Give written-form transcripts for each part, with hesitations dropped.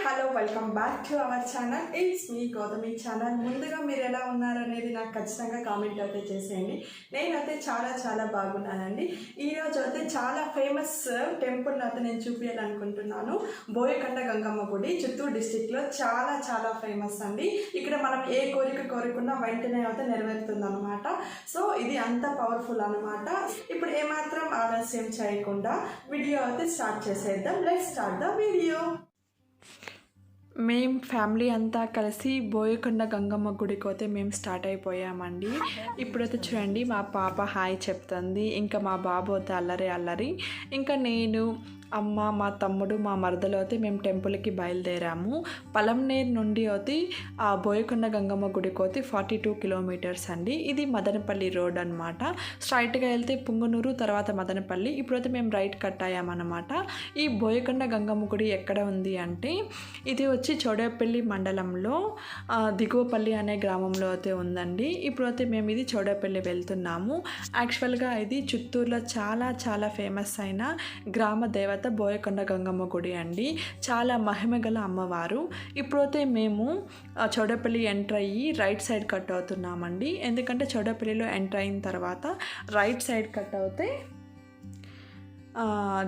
Hello welcome back to our channel. It's me Gautami channel. ముందుగా మీరు ఎలా ఉన్నారు అనేది నాకు ఖచ్చితంగా కామెంట్ అయితే చేసేయండి. నేనైతే చాలా బాగున్నానండి. ఈరోజు అయితే చాలా ఫేమస్ టెంపుల్ అయితే నేను చూపించాలనుకుంటున్నాను. బోయకొండ గంగమ్మ గుడి చిత్తూరు డిస్టిక్లో చాలా ఫేమస్ అండి. ఇక్కడ మనం ఏ కోరిక కోరుకున్నా వెంటనే అయితే నెరవేరుతుంది అనమాట. సో ఇది అంత పవర్ఫుల్ అనమాట. ఇప్పుడు ఏమాత్రం ఆలస్యం చేయకుండా వీడియో అయితే స్టార్ట్ చేసేద్దాం. Let's start the video. మేము ఫ్యామిలీ అంతా కలిసి బోయకొండ గంగమ్మ గుడికి అయితే మేము స్టార్ట్ అయిపోయామండి. ఇప్పుడైతే చూడండి, మా పాప హాయ్ చెప్తుంది, ఇంకా మా బాబు అయితే అల్లరి. ఇంకా నేను, అమ్మ, మా తమ్ముడు, మా మరదలు అయితే మేము టెంపుల్కి బయలుదేరాము. పలంనేరు నుండి అయితే ఆ బోయకొండ గంగమ్మ గుడికి అయితే 42 కిలోమీటర్స్ అండి. ఇది మదనపల్లి రోడ్ అనమాట. స్ట్రైట్గా వెళ్తే పుంగనూరు, తర్వాత మదనపల్లి. ఇప్పుడైతే మేము రైట్ కట్ అయ్యామన్నమాట. ఈ బోయకొండ గంగమ్మ గుడి ఎక్కడ ఉంది అంటే ఇది వచ్చి చౌడేపల్లి మండలంలో దిగువపల్లి అనే గ్రామంలో అయితే ఉందండి. ఇప్పుడైతే మేము ఇది చౌడేపల్లి వెళ్తున్నాము. యాక్చువల్గా ఇది చిత్తూరులో చాలా ఫేమస్ అయిన గ్రామ దేవత బోయకొండ గంగమ్మ గుడి అండి. చాలా మహిమగల అమ్మవారు. ఇప్పుడైతే మేము చౌడేపల్లి ఎంటర్ అయ్యి రైట్ సైడ్ కట్ అవుతున్నామండి. ఎందుకంటే చౌడేపల్లిలో ఎంటర్ అయిన తర్వాత రైట్ సైడ్ కట్ అవుతే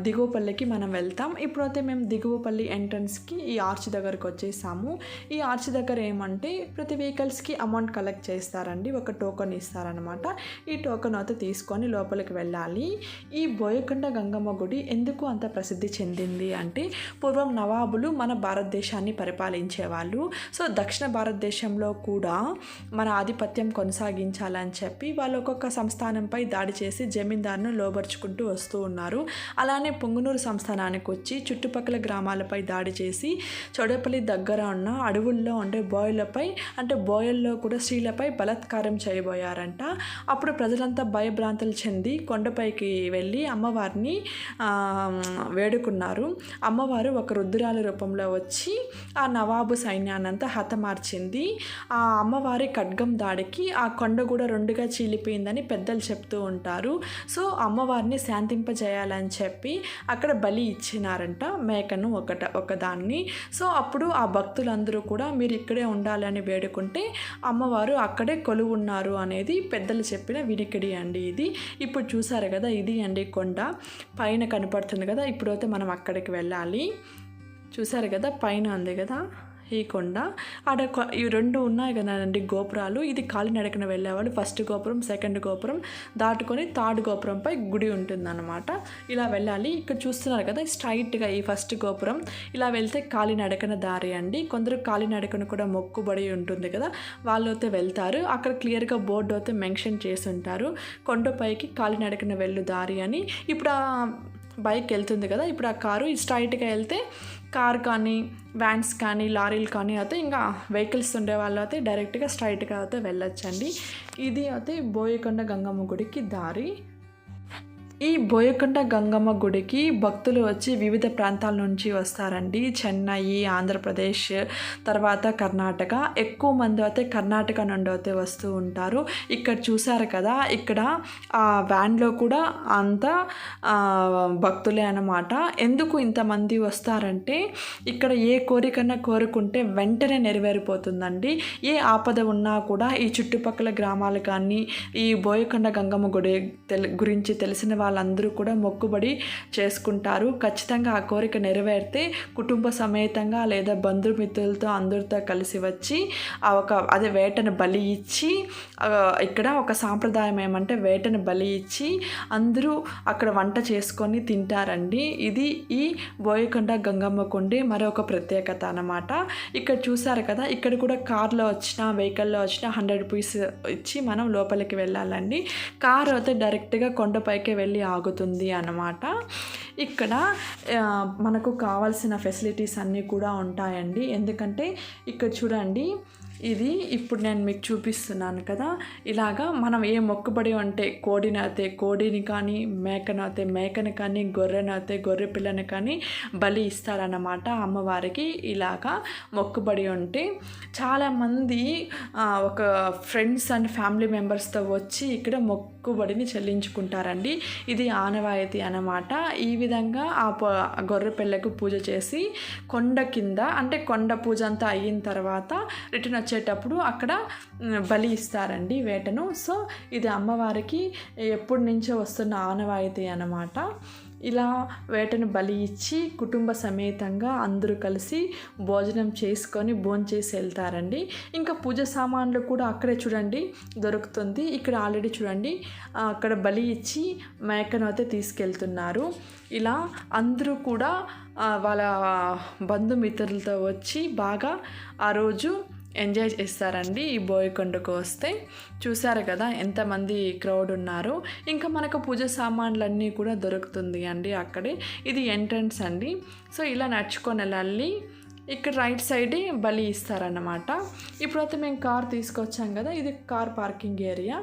దిగువపల్లికి మనం వెళ్తాం. ఇప్పుడైతే మేము దిగువపల్లి ఎంట్రన్స్కి ఈ ఆర్చ్ దగ్గరకు వచ్చేసాము. ఈ ఆర్చ్ దగ్గర ఏమంటే ప్రతి వెహికల్స్కి అమౌంట్ కలెక్ట్ చేస్తారండి, ఒక టోకెన్ ఇస్తారనమాట. ఈ టోకెన్ అయితే తీసుకొని లోపలికి వెళ్ళాలి. ఈ బోయకొండ గంగమ్మ గుడి ఎందుకు అంత ప్రసిద్ధి చెందింది అంటే పూర్వం నవాబులు మన భారతదేశాన్ని పరిపాలించేవాళ్ళు. సో దక్షిణ భారతదేశంలో కూడా మన ఆధిపత్యం కొనసాగించాలని చెప్పి వాళ్ళు ఒక్కొక్క సంస్థానంపై దాడి చేసి జమీందారును లోబర్చుకుంటూ వస్తూ ఉన్నారు. అలానే పొంగునూరు సంస్థానానికి వచ్చి చుట్టుపక్కల గ్రామాలపై దాడి చేసి చౌడేపల్లి దగ్గర ఉన్న అడవుల్లో ఉండే బోయలపై, అంటే బోయల్లో కూడా స్త్రీలపై బలాత్కారం చేయబోయారంట. అప్పుడు ప్రజలంతా భయభ్రాంతులు చెంది కొండపైకి వెళ్ళి అమ్మవారిని వేడుకున్నారు. అమ్మవారు ఒక రుద్రాల రూపంలో వచ్చి ఆ నవాబు సైన్యాన్నంతా హతమార్చింది. ఆ అమ్మవారి ఖడ్గం దాడికి ఆ కొండ కూడా రెండుగా చీలిపోయిందని పెద్దలు చెప్తూ ఉంటారు. సో అమ్మవారిని శాంతింపజేయాలని చెప్పి అక్కడ బలి ఇచ్చినారంట, మేకను ఒకదాన్ని. సో అప్పుడు ఆ భక్తులందరూ కూడా మీరు ఇక్కడే ఉండాలని వేడుకుంటే అమ్మవారు అక్కడే కొలువు ఉన్నారు అనేది పెద్దలు చెప్పిన వినికిడి అండి ఇది. ఇప్పుడు చూసారు కదా, ఇది అండి కొండ పైన కనపడుతుంది కదా. ఇప్పుడైతే మనం అక్కడికి వెళ్ళాలి. చూసారు కదా, పైన ఉంది కదా ఈ కొండ. ఆడ ఈ రెండు ఉన్నాయి కదండి గోపురాలు. ఇది కాలినడకన వెళ్ళేవాళ్ళు ఫస్ట్ గోపురం, సెకండ్ గోపురం దాటుకొని థర్డ్ గోపురంపై గుడి ఉంటుందన్నమాట. ఇలా వెళ్ళాలి. ఇక్కడ చూస్తున్నారు కదా, స్ట్రైట్గా ఈ ఫస్ట్ గోపురం ఇలా వెళ్తే కాలినడకన దారి అండి. కొందరు కాలినడకను కూడా మొక్కుబడి ఉంటుంది కదా, వాళ్ళు అయితే వెళ్తారు. అక్కడ క్లియర్గా బోర్డు అయితే మెన్షన్ చేసి ఉంటారు, కొండపైకి కాలినడకన వెళ్ళు దారి అని. ఇప్పుడు ఆ బైక్ వెళ్తుంది కదా, ఇప్పుడు ఆ కారు స్ట్రైట్గా వెళ్తే కార్ కానీ వ్యాన్స్ కానీ లారీలు కానీ అయితే ఇంకా వెహికల్స్ ఉండే వాళ్ళు అయితే డైరెక్ట్గా స్ట్రైట్గా అయితే వెళ్ళొచ్చండి. ఇది అయితే బోయకొండ గంగమ్మ గుడికి దారి. ఈ బోయకొండ గంగమ్మ గుడికి భక్తులు వచ్చి వివిధ ప్రాంతాల నుంచి వస్తారండి. చెన్నై, ఆంధ్రప్రదేశ్, తర్వాత కర్ణాటక. ఎక్కువ మంది అయితే కర్ణాటక నుండి అయితే వస్తూ ఉంటారు. ఇక్కడ చూసారు కదా, ఇక్కడ ఆ వ్యాన్లో కూడా అంతా భక్తులే అన్నమాట. ఎందుకు ఇంతమంది వస్తారంటే ఇక్కడ ఏ కోరికన్నా కోరుకుంటే వెంటనే నెరవేరిపోతుందండి. ఏ ఆపద ఉన్నా కూడా ఈ చుట్టుపక్కల గ్రామాలు కానీ ఈ బోయకొండ గంగమ్మ గుడి గురించి తెలిసిన వాళ్ళందరూ కూడా మొక్కుబడి చేసుకుంటారు. ఖచ్చితంగా ఆ కోరిక నెరవేరితే కుటుంబ సమేతంగా లేదా బంధుమిత్రులతో అందరితో కలిసి వచ్చి అదే వేటను బలి ఇచ్చి, ఇక్కడ ఒక సాంప్రదాయం ఏమంటే వేటను బలి ఇచ్చి అందరూ అక్కడ వంట చేసుకొని తింటారండి. ఇది ఈ బోయకొండ గంగమ్మ కొండ మరొక ప్రత్యేకత అన్నమాట. ఇక్కడ చూసారు కదా, ఇక్కడ కూడా కార్లో వచ్చినా వెహికల్లో వచ్చినా 100 రూపీస్ ఇచ్చి మనం లోపలికి వెళ్ళాలండి. కార్ అయితే డైరెక్ట్గా కొండపైకి వెళ్ళి ఆగుతుంది అన్నమాట. ఇక్కడ మనకు కావాల్సిన ఫెసిలిటీస్ అన్నీ కూడా ఉంటాయండి. ఎందుకంటే ఇక్కడ చూడండి, ఇది ఇప్పుడు నేను మీకు చూపిస్తున్నాను కదా, ఇలాగా మనం ఏ మొక్కుబడి అంటే కోడిని కానీ, మేకని కానీ, గొర్రె పిల్లని కానీ బలి ఇస్తారన్నమాట అమ్మవారికి. ఇలాగా మొక్కుబడి ఉంటే చాలామంది ఒక ఫ్రెండ్స్ అండ్ ఫ్యామిలీ మెంబర్స్తో వచ్చి ఇక్కడ మొక్కుబడిని చెల్లించుకుంటారండి. ఇది ఆనవాయితీ అన్నమాట. ఈ విధంగా ఆ గొర్రె పిల్లకు పూజ చేసి కొండ కింద, అంటే కొండ పూజ అంతా అయిన తర్వాత రిటర్న్ వచ్చేటప్పుడు అక్కడ బలి ఇస్తారండి వేటను. సో ఇది అమ్మవారికి ఎప్పటి నుంచో వస్తున్న ఆనవాయితీ అన్నమాట. ఇలా వేటను బలి ఇచ్చి కుటుంబ సమేతంగా అందరూ కలిసి భోజనం చేసుకొని భోంచేసి వెళ్తారండి. ఇంకా పూజ సామాన్లు కూడా అక్కడే చూడండి దొరుకుతుంది. ఇక్కడ ఆల్రెడీ చూడండి అక్కడ బలి ఇచ్చి మేకను అయితే తీసుకెళ్తున్నారు. ఇలా అందరూ కూడా వాళ్ళ బంధుమిత్రులతో వచ్చి బాగా ఆ రోజు ఎంజాయ్ చేస్తారండి. ఈ బోయకొండకు వస్తే చూసారు కదా ఎంతమంది క్రౌడ్ ఉన్నారు. ఇంకా మనకు పూజ సామాన్లన్నీ కూడా దొరుకుతుంది అండి అక్కడే. ఇది ఎంట్రన్స్ అండి. సో ఇలా నడుచుకొని వెళ్ళాలి. ఇక్కడ రైట్ సైడే బలి ఇస్తారన్నమాట. ఇప్పుడైతే మేము కార్ తీసుకొచ్చాం కదా, ఇది కార్ పార్కింగ్ ఏరియా.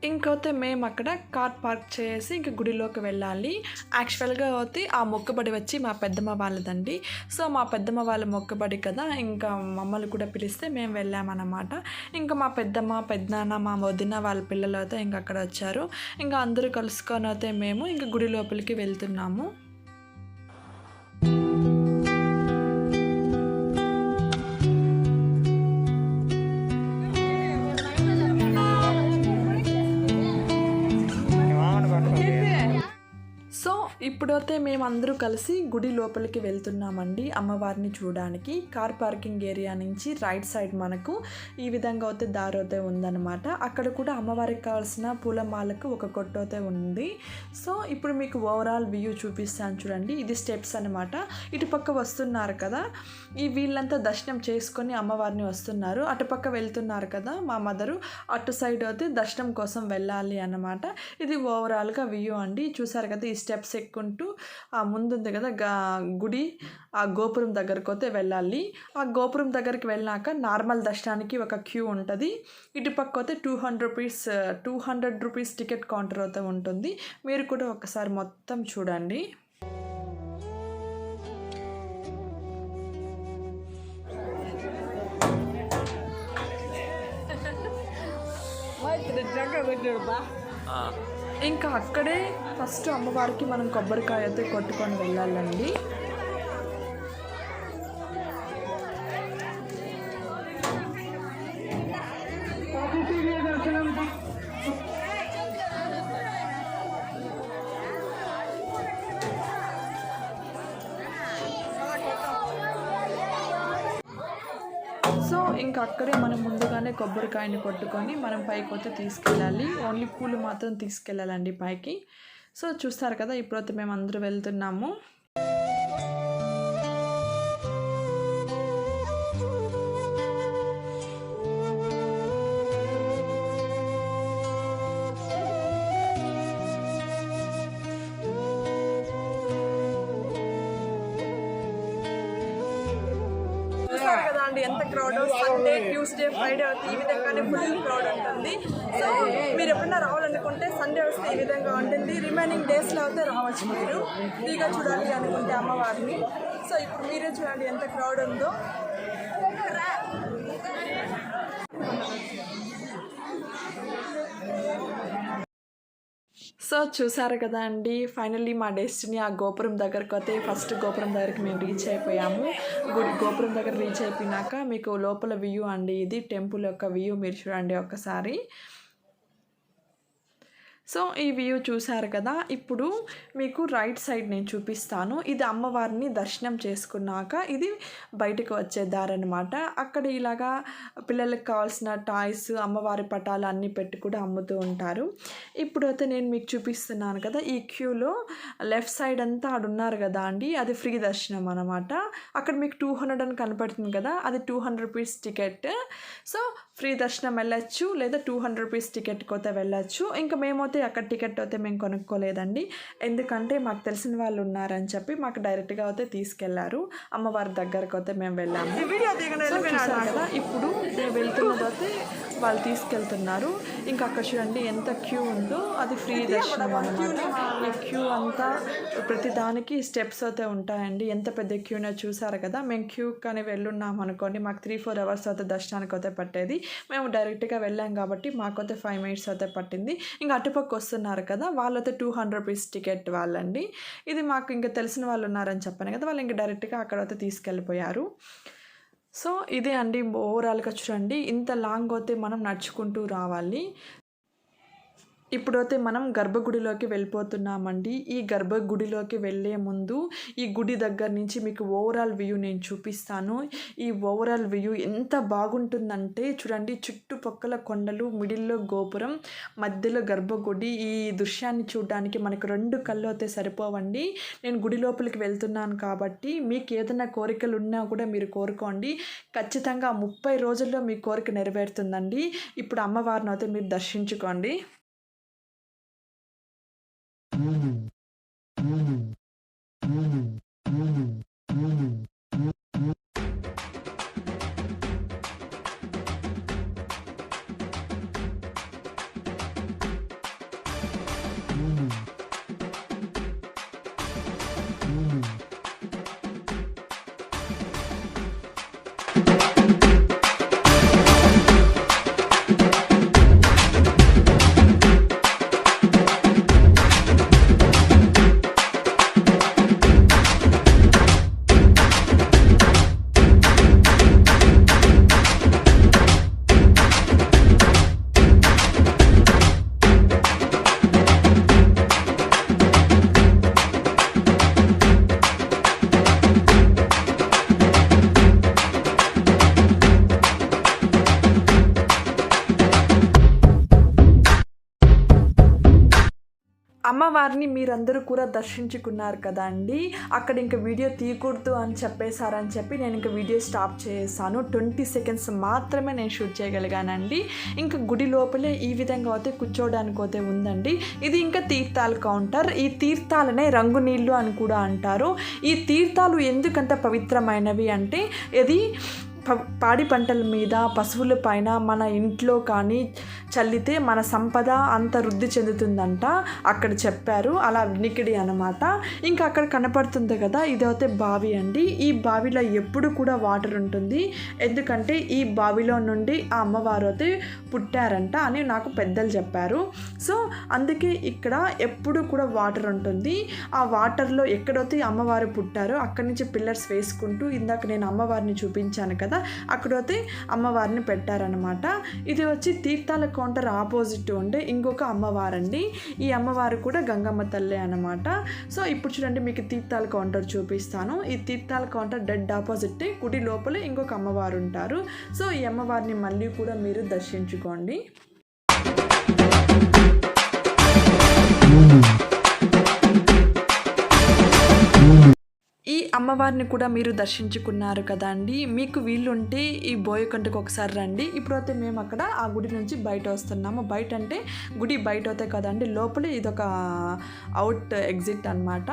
ఇంకొతే మేము అక్కడ కార్ పార్క్ చేసి ఇంక గుడిలోకి వెళ్ళాలి. యాక్చువల్గా అయితే ఆ మొక్కుబడి వచ్చి మా పెద్దమ్మ వాళ్ళదండి. సో మా పెద్దమ్మ వాళ్ళ మొక్కుబడి కదా, ఇంకా మమ్మల్ని కూడా పిలిస్తే మేము వెళ్ళామన్నమాట. ఇంకా మా పెద్దమ్మ, పెద్దనాన్న, మా వదిన వాళ్ళ పిల్లలు అయితే ఇంక అక్కడ వచ్చారు. ఇంకా అందరూ కలుసుకొని అయితే మేము ఇంక గుడి లోపలికి వెళ్తున్నాము. ఇప్పుడైతే మేమందరూ కలిసి గుడి లోపలికి వెళ్తున్నామండి అమ్మవారిని చూడడానికి. కార్ పార్కింగ్ ఏరియా నుంచి రైట్ సైడ్ మనకు ఈ విధంగా అయితే దారి అయితే ఉందన్నమాట. అక్కడ కూడా అమ్మవారికి కావాల్సిన పూలమాలకు ఒక కొట్టు అయితే ఉంది. సో ఇప్పుడు మీకు ఓవరాల్ వ్యూ చూపిస్తాను చూడండి. ఇది స్టెప్స్ అనమాట. ఇటుపక్క వస్తున్నారు కదా, వీళ్ళంతా దర్శనం చేసుకొని అమ్మవారిని వస్తున్నారు. అటుపక్క వెళ్తున్నారు కదా మా మదరు, అటు సైడ్ అయితే దర్శనం కోసం వెళ్ళాలి అన్నమాట. ఇది ఓవరాల్గా వ్యూ అండి. చూసారు కదా ఈ స్టెప్స్ ఎక్కుంటూ ఆ ముందుంది కదా గుడి, ఆ గోపురం దగ్గరకు అయితే వెళ్ళాలి. ఆ గోపురం దగ్గరికి వెళ్ళాక నార్మల్ దర్శనానికి ఒక క్యూ ఉంటుంది. ఇటుపక్క అయితే 200 రూపీస్ టికెట్ కౌంటర్ అయితే ఉంటుంది. మీరు కూడా ఒకసారి మొత్తం చూడండి. ఇంకా అక్కడే ఫస్ట్ అమ్మవారికి మనం కొబ్బరికాయ అయితే కొట్టుకొని వెళ్ళాలండి. సో ఇంకా అక్కడే మనం ముందుగానే కొబ్బరికాయని కొట్టుకొని మనం పైకి అయితే తీసుకెళ్ళాలి. ఓన్లీ పూలు మాత్రం తీసుకెళ్ళాలండి పైకి. సో చూస్తారు కదా ఇప్పుడైతే మేము అందరూ వెళ్తున్నాము. కదా అండి ఎంత క్రౌడ్. సండే, ట్యూస్డే, ఫ్రైడే వస్తే ఈ విధంగానే ఫుల్ క్రౌడ్ ఉంటుంది. సో మీరు ఎప్పుడన్నా రావాలనుకుంటే సండే వస్తే ఈ విధంగా ఉంటుంది. రిమైనింగ్ డేస్లో అయితే రావచ్చు మీరు ఫ్రీగా చూడాలి అనుకుంటే అమ్మవారిని. సో ఇప్పుడు మీరే చూడండి ఎంత క్రౌడ్ ఉందో. సో చూసారు కదా అండి, ఫైనల్లీ మా డెస్టినీ ఆ గోపురం దగ్గరకు అయితే ఫస్ట్ గోపురం దగ్గరికి మేము రీచ్ అయిపోయాము. గోపురం దగ్గర రీచ్ అయిపోయినాక మీకు లోపల వ్యూ అండి, ఇది టెంపుల్ యొక్క వ్యూ మీరు చూడండి ఒకసారి. సో ఈ వ్యూ చూసారు కదా. ఇప్పుడు మీకు రైట్ సైడ్ నేను చూపిస్తాను. ఇది అమ్మవారిని దర్శనం చేసుకున్నాక ఇది బయటకు వచ్చే దారి అనమాట. అక్కడ ఇలాగా పిల్లలకు కావాల్సిన టాయ్స్, అమ్మవారి పటాలు అన్నీ పెట్టి కూడా అమ్ముతూ ఉంటారు. ఇప్పుడైతే నేను మీకు చూపిస్తున్నాను కదా, ఈ క్యూలో లెఫ్ట్ సైడ్ అంతా ఆడున్నారు కదా అండి, అది ఫ్రీ దర్శనం అనమాట. అక్కడ మీకు 200 అని కనపడుతుంది కదా, అది 200 రూపీస్ టికెట్. సో ఫ్రీ దర్శనం వెళ్ళచ్చు, లేదా 200 రూపీస్ టికెట్కి అయితే వెళ్ళచ్చు. ఇంకా మేమైతే అక్కడ టికెట్ అయితే మేము కొనుక్కోలేదండి, ఎందుకంటే మాకు తెలిసిన వాళ్ళు ఉన్నారని చెప్పి మాకు డైరెక్ట్గా అయితే తీసుకెళ్లారు. అమ్మవారి దగ్గరకు అయితే మేము వెళ్ళాము. చూసారు కదా, ఇప్పుడు మేము వెళ్తున్నదైతే వాళ్ళు తీసుకెళ్తున్నారు. ఇంకా అక్కడ చూడండి ఎంత క్యూ ఉందో, అది ఫ్రీ దర్శనం అనమాట. ఈ క్యూ అంతా ప్రతి దానికి స్టెప్స్ అయితే ఉంటాయండి. ఎంత పెద్ద క్యూనో చూసారు కదా. మేము క్యూ కానీ వెళ్ళున్నాం అనుకోండి, మాకు 3-4 అవర్స్ అయితే దర్శనానికి అయితే పట్టేది. మేము డైరెక్ట్గా వెళ్ళాం కాబట్టి మాకైతే 5 మినిట్స్ అయితే పట్టింది. ఇంకా అటుపక్క వస్తున్నారు కదా, వాళ్ళైతే 200 రూపీస్ టికెట్ వాళ్ళండి. ఇది మాకు ఇంకా తెలిసిన వాళ్ళు ఉన్నారని చెప్పాను కదా, వాళ్ళు ఇంకా డైరెక్ట్గా అక్కడైతే తీసుకెళ్ళిపోయారు. సో ఇదే అండి ఓవరాల్గా చూడండి, ఇంత లాంగ్ అయితే మనం నడుచుకుంటూ రావాలి. ఇప్పుడైతే మనం గర్భగుడిలోకి వెళ్ళిపోతున్నామండి. ఈ గర్భగుడిలోకి వెళ్ళే ముందు ఈ గుడి దగ్గర నుంచి మీకు ఓవరాల్ వ్యూ నేను చూపిస్తాను. ఈ ఓవరాల్ వ్యూ ఎంత బాగుంటుందంటే చూడండి, చుట్టుపక్కల కొండలు, మిడిల్లో గోపురం, మధ్యలో గర్భగుడి. ఈ దృశ్యాన్ని చూడడానికి మనకు 2 కళ్ళు అయితే సరిపోవండి. నేను గుడి లోపలికి వెళ్తున్నాను కాబట్టి మీకు ఏదైనా కోరికలు ఉన్నా కూడా మీరు కోరుకోండి, ఖచ్చితంగా 30 రోజుల్లో మీ కోరిక నెరవేరుతుందండి. ఇప్పుడు అమ్మవారిని అయితే మీరు దర్శించుకోండి. అమ్మవారిని మీరందరూ కూడా దర్శించుకున్నారు కదా అండి. అక్కడ ఇంకా వీడియో తీయకూడదు అని చెప్పేశారని చెప్పి నేను ఇంకా వీడియో స్టాప్ చేశాను. 20 సెకండ్స్ మాత్రమే నేను షూట్ చేయగలిగానండి. ఇంకా గుడి లోపలే ఈ విధంగా అయితే కూర్చోవడానికి అయితే ఉందండి. ఇది ఇంకా తీర్థాల కౌంటర్. ఈ తీర్థాలనే రంగు నీళ్ళు అని కూడా అంటారు. ఈ తీర్థాలు ఎందుకంత పవిత్రమైనవి అంటే, ఇది పాడి పంటల మీద, పశువుల పైన, మన ఇంట్లో కానీ చల్లితే మన సంపద అంత వృద్ధి చెందుతుందంట అక్కడ చెప్పారు. అలా వినికిడి అనమాట. ఇంకా అక్కడ కనపడుతుంది కదా, ఇదైతే బావి అండి. ఈ బావిలో ఎప్పుడు కూడా వాటర్ ఉంటుంది, ఎందుకంటే ఈ బావిలో నుండి ఆ అమ్మవారు అయితే పుట్టారంట అని నాకు పెద్దలు చెప్పారు. సో అందుకే ఇక్కడ ఎప్పుడు కూడా వాటర్ ఉంటుంది. ఆ వాటర్లో ఎక్కడైతే అమ్మవారు పుట్టారో అక్కడి నుంచి పిల్లర్స్ వేసుకుంటూ, ఇందాక నేను అమ్మవారిని చూపించాను కదా, అక్కడైతే అమ్మవారిని పెట్టారనమాట. ఇది వచ్చి తీర్థాల కౌంటర్ ఆపోజిట్ ఉండే ఇంకొక అమ్మవారండి. ఈ అమ్మవారు కూడా గంగమ్మ తల్లి అనమాట. సో ఇప్పుడు చూడండి, మీకు తీర్థాల కౌంటర్ చూపిస్తాను. ఈ తీర్థాల కౌంటర్ డెడ్ ఆపోజిట్ గుడి లోపల ఇంకొక అమ్మవారు ఉంటారు. సో ఈ అమ్మవారిని మళ్ళీ కూడా మీరు దర్శించుకోండి. ఈ అమ్మవారిని కూడా మీరు దర్శించుకున్నారు కదండి. మీకు వీలుంటే ఈ బోయకొండకు ఒకసారి రండి. ఇప్పుడైతే మేము అక్కడ ఆ గుడి నుంచి బయట వస్తున్నాము. బయట అంటే గుడి బయట అవుతాయి కదండి, లోపలే ఇదొక అవుట్ ఎగ్జిట్ అనమాట.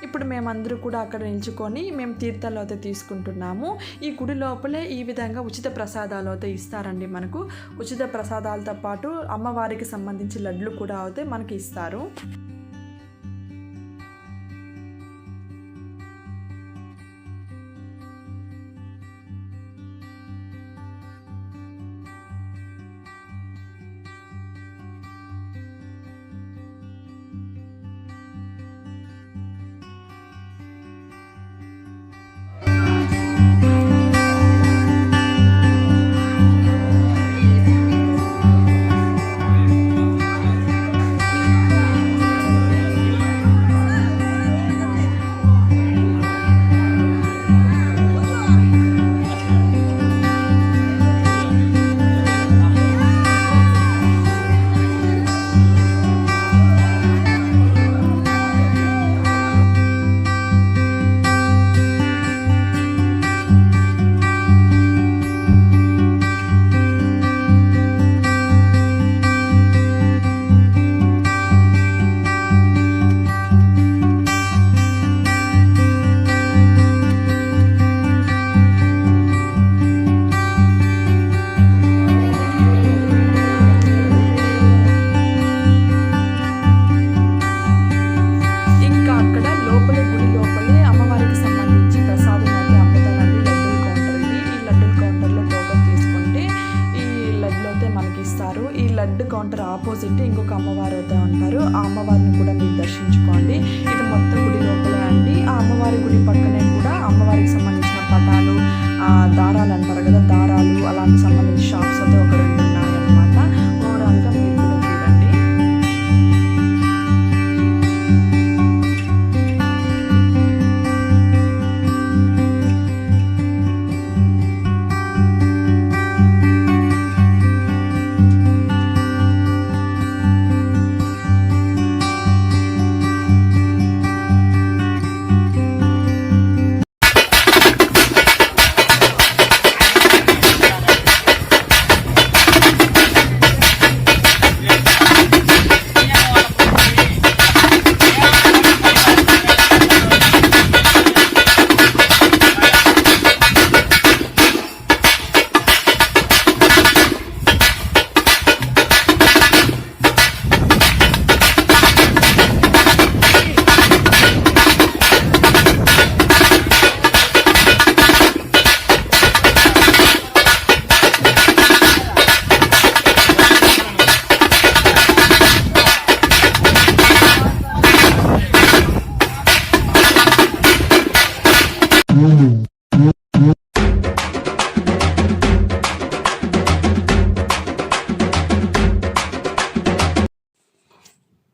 ఇప్పుడు మేమందరూ కూడా అక్కడ నిల్చుకొని మేము తీర్థాలు అయితే తీసుకుంటున్నాము. ఈ గుడి లోపలే ఈ విధంగా ఉచిత ప్రసాదాలు అయితే ఇస్తారండి మనకు. ఉచిత ప్రసాదాలతో పాటు అమ్మవారికి సంబంధించి లడ్లు కూడా అయితే మనకి ఇస్తారు. కౌంటర్ ఆపోజిట్ ఇంకొక అమ్మవారు అయితే ఉంటారు. ఆ అమ్మవారిని కూడా మీరు దర్శించుకోండి. ఇది మొత్తం గుడి లోపలే అండి. ఆ అమ్మవారి గుడి పక్కనే కూడా అమ్మవారికి సంబంధించిన పటాలు, దారాలు అంటారు కదా, దారాలు అలాంటి సంబంధించిన షాప్స్ అయితే ఒక 2 ఉన్నాయన్నమాట. ఓవరాల్గా మీరు కూడా చూడండి.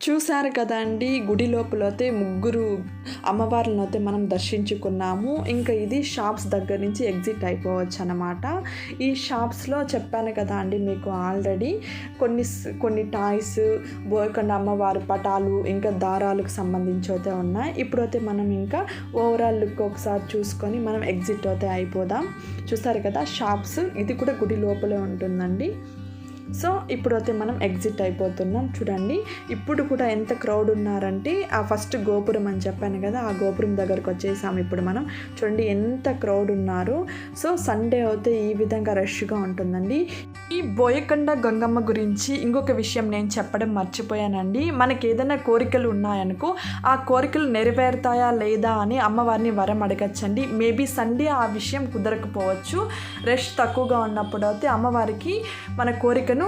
చూశారు కదండి, గుడి లోపలైతే 3 అమ్మవార్లను అయితే మనం దర్శించుకున్నాము. ఇంకా ఇది షాప్స్ దగ్గర నుంచి ఎగ్జిట్ అయిపోవచ్చు అన్నమాట. ఈ షాప్స్లో చెప్పాను కదా అండి మీకు ఆల్రెడీ కొన్ని టాయ్స్, బోయకొండ అమ్మవారి పటాలు, ఇంకా దారాలకు సంబంధించి అయితే ఉన్నాయి. ఇప్పుడైతే మనం ఇంకా ఓవరాల్ లుక్ ఒకసారి చూసుకొని మనం ఎగ్జిట్ అయితే అయిపోదాం. చూస్తారు కదా షాప్స్, ఇది కూడా గుడి లోపలే ఉంటుందండి. సో ఇప్పుడైతే మనం ఎగ్జిట్ అయిపోతున్నాం. చూడండి ఇప్పుడు కూడా ఎంత క్రౌడ్ ఉన్నారంటే, ఆ ఫస్ట్ గోపురం అని చెప్పాను కదా, ఆ గోపురం దగ్గరకు వచ్చేసాము ఇప్పుడు మనం. చూడండి ఎంత క్రౌడ్ ఉన్నారు. సో సండే అయితే ఈ విధంగా రష్గా ఉంటుందండి. ఈ బోయకొండ గంగమ్మ గురించి ఇంకొక విషయం నేను చెప్పడం మర్చిపోయానండి. మనకి ఏదైనా కోరికలు ఉన్నాయనుకో, ఆ కోరికలు నెరవేరుతాయా లేదా అని అమ్మవారిని వరం అడగచ్చండి. మేబీ సండే ఆ విషయం కుదరకపోవచ్చు. రష్ తక్కువగా ఉన్నప్పుడు అయితే అమ్మవారికి మన కోరికను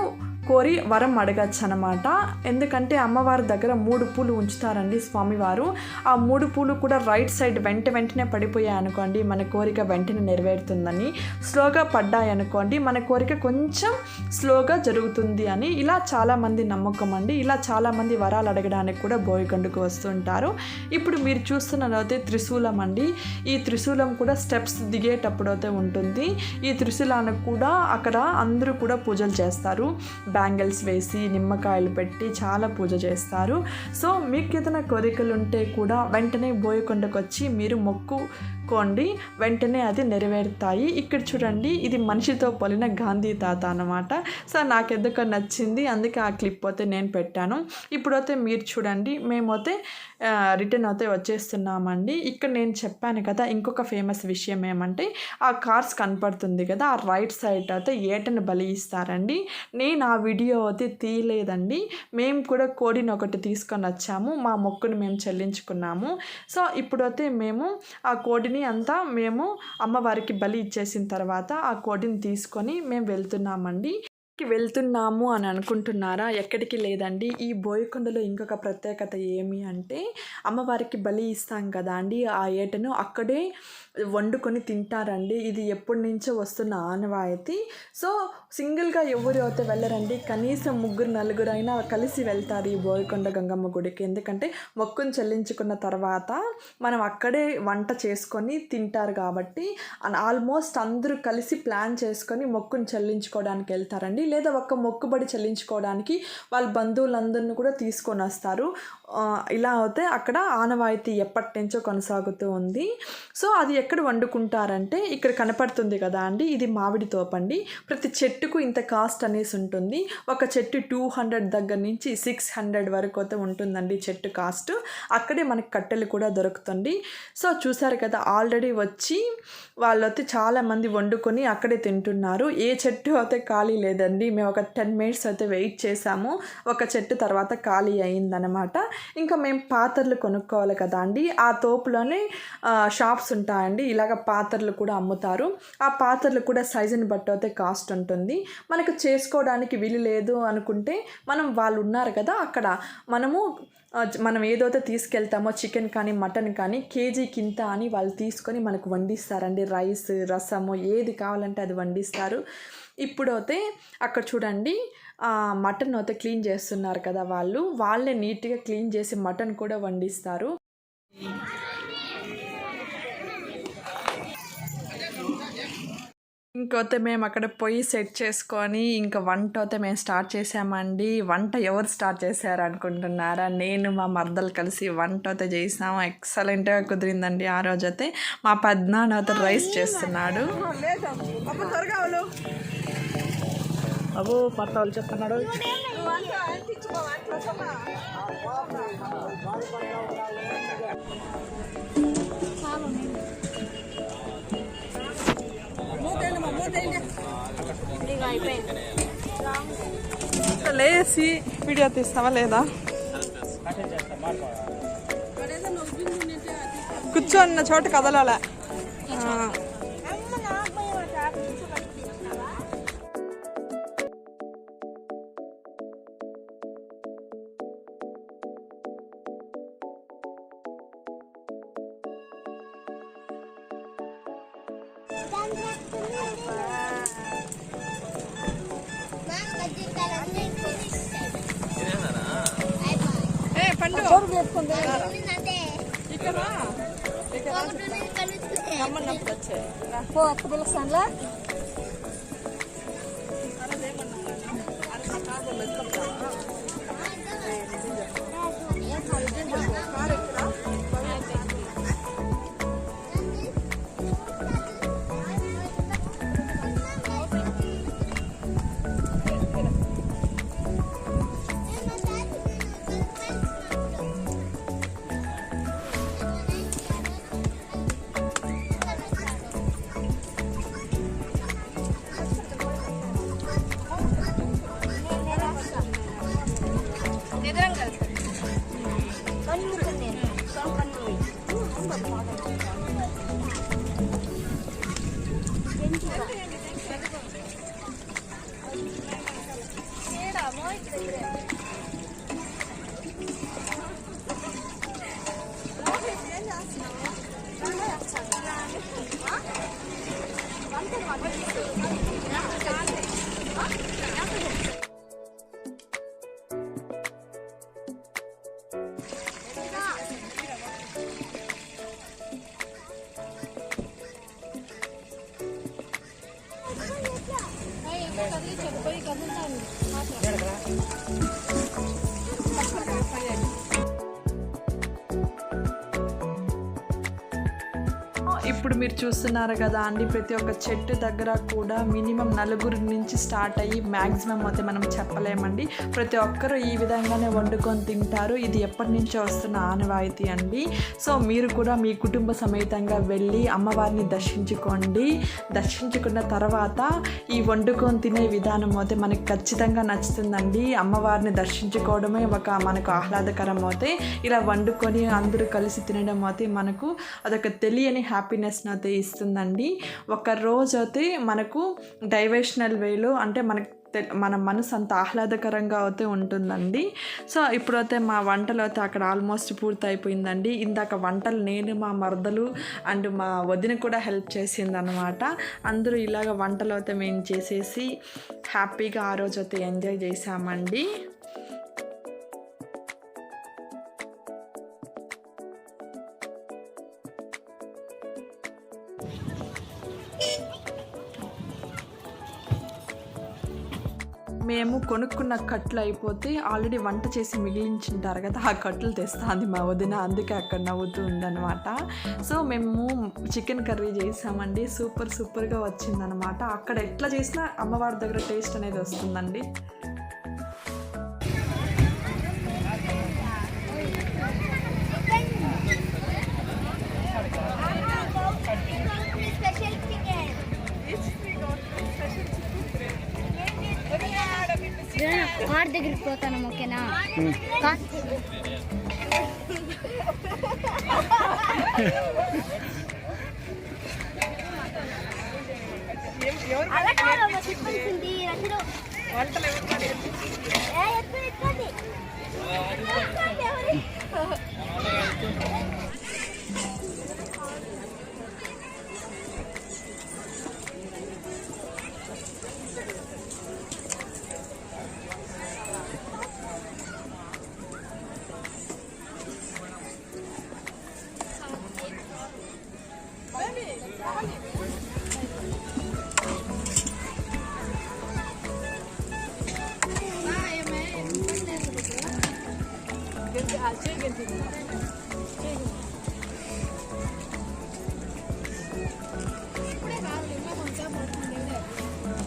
కోరి వరం అడగచ్చు అనమాట. ఎందుకంటే అమ్మవారి దగ్గర 3 పూలు ఉంచుతారండి స్వామివారు. ఆ 3 పూలు కూడా రైట్ సైడ్ వెంటనే పడిపోయాయి అనుకోండి, మన కోరిక వెంటనే నెరవేరుతుందని. స్లోగా పడ్డాయి అనుకోండి, మన కోరిక కొంచెం స్లోగా జరుగుతుంది అని. ఇలా చాలామంది నమ్మకం అండి. ఇలా చాలామంది వరాలు అడగడానికి కూడా బోయకొండకు వస్తుంటారు. ఇప్పుడు మీరు చూస్తున్నదైతే త్రిశూలం అండి. ఈ త్రిశూలం కూడా స్టెప్స్ దిగేటప్పుడు అయితే ఉంటుంది. ఈ త్రిశూలానికి కూడా అక్కడ అందరూ కూడా పూజలు చేస్తారు. బ్యాంగిల్స్ వేసి నిమ్మకాయలు పెట్టి చాలా పూజ చేస్తారు. సో మీకు ఏదైనా కోరికలు ఉంటే కూడా వెంటనే బోయకొండకు వచ్చి మీరు మొక్కుకోండి, వెంటనే అది నెరవేరుతాయి. ఇక్కడ చూడండి, ఇది మనిషితో పోలిన గాంధీ తాత అన్నమాట. సో నాకు ఎందుకో నచ్చింది, అందుకే ఆ క్లిప్ అయితే నేను పెట్టాను. ఇప్పుడైతే మీరు చూడండి, మేమైతే రిటర్న్ అయితే వచ్చేస్తున్నామండి. ఇక్కడ నేను చెప్పాను కదా, ఇంకొక ఫేమస్ విషయం ఏమంటే, ఆ కార్స్ కనపడుతుంది కదా, ఆ రైట్ సైడ్ అయితే ఏటను బలి ఇస్తారండి. నేను ఆ వీడియో అయితే తీయలేదండి. మేము కూడా కోడిని ఒకటి తీసుకొని వచ్చాము, మా మొక్కును మేము చెల్లించుకున్నాము. సో ఇప్పుడైతే మేము ఆ కోడిని అంతా మేము అమ్మవారికి బలి ఇచ్చేసిన తర్వాత ఆ కోడిని తీసుకొని మేము వెళ్తున్నామండి అని అనుకుంటున్నారా? ఎక్కడికి లేదండి. ఈ బోయకొండలో ఇంకొక ప్రత్యేకత ఏమి అంటే, అమ్మవారికి బలి ఇస్తాం కదా అండి, ఆ ఏటను అక్కడే వండుకొని తింటారండి. ఇది ఎప్పటి నుంచో వస్తున్న ఆనవాయితీ. సో సింగిల్గా ఎవరు అయితే వెళ్ళరండి, కనీసం 3-4 అయినా కలిసి వెళ్తారు ఈ బోయకొండ గంగమ్మ గుడికి. ఎందుకంటే మొక్కును చెల్లించుకున్న తర్వాత మనం అక్కడే వంట చేసుకొని తింటారు కాబట్టి ఆల్మోస్ట్ అందరూ కలిసి ప్లాన్ చేసుకొని మొక్కును చెల్లించుకోవడానికి వెళ్తారండి. లేదా ఒక మొక్కుబడి చెల్లించుకోవడానికి వాళ్ళ బంధువులందరినీ కూడా తీసుకొని వస్తారు. ఇలా అయితే అక్కడ ఆనవాయితీ ఎప్పటి నుంచో కొనసాగుతూ ఉంది. సో అది ఎక్కడ వండుకుంటారంటే, ఇక్కడ కనపడుతుంది కదా అండి, ఇది మామిడి తోపండి. ప్రతి చెట్టుకు ఇంత కాస్ట్ అనేసి ఉంటుంది. ఒక చెట్టు 200 దగ్గర నుంచి 600 వరకు అయితే ఉంటుందండి చెట్టు కాస్ట్. అక్కడే మనకి కట్టెలు కూడా దొరుకుతుంది. సో చూసారు కదా, ఆల్రెడీ వచ్చి వాళ్ళైతే చాలామంది వండుకొని అక్కడే తింటున్నారు. ఏ చెట్టు అయితే ఖాళీ లేదండి. మేము ఒక 10 మినిట్స్ అయితే వెయిట్ చేసాము. ఒక చెట్టు తర్వాత ఖాళీ అయిందనమాట. ఇంకా మేము పాత్రలు కొనుక్కోవాలి కదా అండి, ఆ తోపులోనే షాప్స్ ఉంటాయండి. అండి ఇలాగ పాత్రలు కూడా అమ్ముతారు. ఆ పాత్రలు కూడా సైజుని బట్టి అయితే కాస్ట్ ఉంటుంది. మనకు చేసుకోవడానికి వీలు లేదు అనుకుంటే వాళ్ళు ఉన్నారు కదా అక్కడ మనం ఏదైతే తీసుకెళ్తామో చికెన్ కానీ మటన్ కానీ కేజీకి ఇంత అని వాళ్ళు తీసుకొని మనకు వండిస్తారండి. రైస్, రసము ఏది కావాలంటే అది వండిస్తారు. ఇప్పుడైతే అక్కడ చూడండి మటన్ అయితే క్లీన్ చేస్తున్నారు కదా వాళ్ళే నీట్గా క్లీన్ చేసి మటన్ కూడా వండిస్తారు. ఇంకొతే మేము అక్కడ పొయ్యి సెట్ చేసుకొని ఇంకా వంట అయితే మేము స్టార్ట్ చేసామండి. వంట ఎవరు స్టార్ట్ చేశారు అనుకుంటున్నారా? నేను మా మర్దలు కలిసి వంట అయితే చేసాము. ఎక్సలెంట్గా కుదిరిందండి. ఆ రోజైతే మా పెద్దనాన్న అయితే రైస్ చేస్తున్నాడు. అబ్బో పట్టాలు చెప్తున్నాడు. లేసి వీడియో తీస్తావా లేదా? కూర్చోన్న చోట కదలాల. ఇప్పుడు మీరు చూస్తున్నారు కదా అండి, ప్రతి ఒక్క చెట్టు దగ్గర కూడా మినిమం 4 నుంచి స్టార్ట్ అయ్యి మ్యాక్సిమం అయితే మనం చెప్పలేమండి. ప్రతి ఒక్కరూ ఈ విధంగానే వండుకొని తింటారు. ఇది ఎప్పటి నుంచో వస్తున్న ఆనవాయితీ అండి. సో మీరు కూడా మీ కుటుంబ సమేతంగా వెళ్ళి అమ్మవారిని దర్శించుకోండి. దర్శించుకున్న తర్వాత ఈ వండుకొని తినే విధానం అయితే మనకు ఖచ్చితంగా నచ్చుతుందండి. అమ్మవారిని దర్శించుకోవడమే మనకు ఆహ్లాదకరం అయితే, ఇలా వండుకొని అందరూ కలిసి తినడం అయితే మనకు అదొక తెలియని హ్యాపీనెస్ అయితే ఇస్తుందండి. ఒక రోజు అయితే మనకు డైవర్షనల్ వేలో అంటే మన మనసు అంత ఆహ్లాదకరంగా అయితే ఉంటుందండి. సో ఇప్పుడైతే మా వంటలు అయితే అక్కడ ఆల్మోస్ట్ పూర్తి అయిపోయిందండి. ఇందాక వంటలు నేను, మా మరదలు అండ్ మా వదిన కూడా హెల్ప్ చేసిందనమాట. అందరూ ఇలాగ వంటలు అయితే మేము చేసేసి హ్యాపీగా ఆ రోజు అయితే ఎంజాయ్ చేసామండి. మేము కొనుక్కున్న కట్లు అయిపోతే ఆల్రెడీ వంట చేసి మిగిలించుంటారు కదా, ఆ కట్లు తెస్తుంది మా వదిన. అందుకే అక్కడ నవ్వుతూ ఉందన్నమాట. సో మేము చికెన్ కర్రీ చేసామండి. సూపర్గా వచ్చిందనమాట. అక్కడ ఎట్లా చేసినా అమ్మవారి దగ్గర టేస్ట్ అనేది వస్తుందండి. కార్ దగ్గరికి పోతాను. ఓకేనా?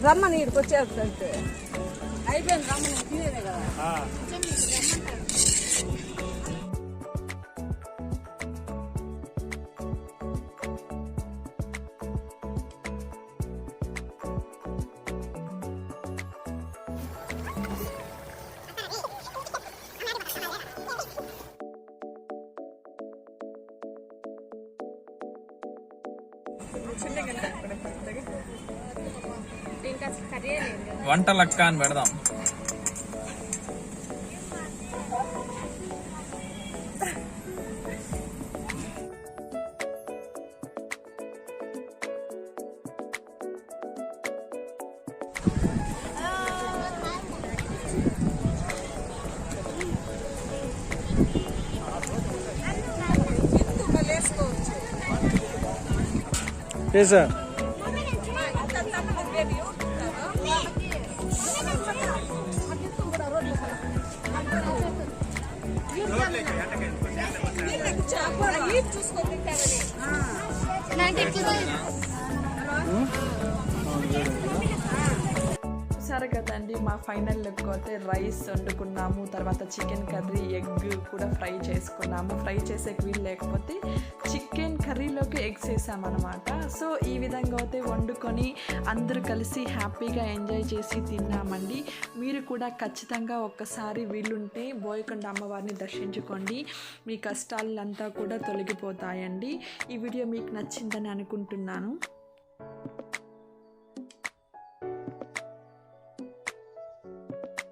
రమ్మని ఇక్కడికి వచ్చేస్తుంటే అయిపోయింది. రమ్మని తినేదే కదా. వంట లక్క అని పెడదాం. సార్ సరే కదండి, మా ఫైనల్ లుక్ అయితే రైస్ వండుకున్నాము, తర్వాత చికెన్ కర్రీ, ఎగ్ కూడా ఫ్రై చేసుకున్నాము. ఫ్రై చేసేకి వీలు లేకపోతే చికెన్ కర్రీలోకి ఎగ్స్ వేసామన్నమాట. సో ఈ విధంగా అయితే వండుకొని అందరూ కలిసి హ్యాపీగా ఎంజాయ్ చేసి తిన్నామండి. మీరు కూడా ఖచ్చితంగా ఒక్కసారి వీలుంటే బోయకొండ అమ్మవారిని దర్శించుకోండి, మీ కష్టాలంతా కూడా తొలగిపోతాయండి. ఈ వీడియో మీకు నచ్చిందని అనుకుంటున్నాను.